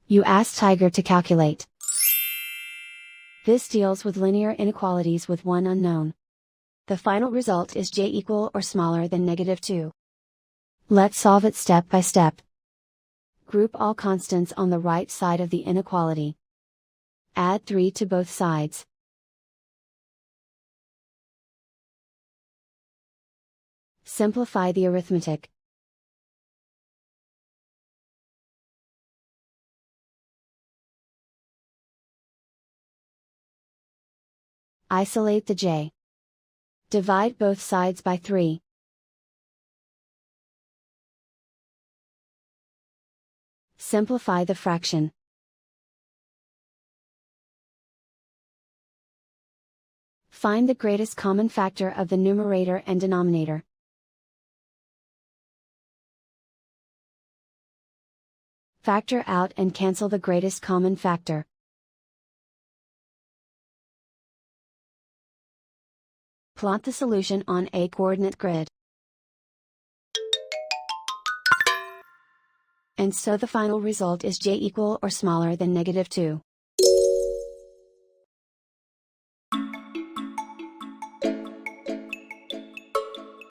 You ask Tiger to calculate. This deals with linear inequalities with one unknown. The final result is j equal or smaller than -2. Let's solve it step by step. Group all constants on the right side of the inequality. Add 3 to both sides. Simplify the arithmetic. Isolate the j. Divide both sides by 3. Simplify the fraction. Find the greatest common factor of the numerator and denominator. Factor out and cancel the greatest common factor. Plot the solution on a coordinate grid. And so the final result is j equal or smaller than -2.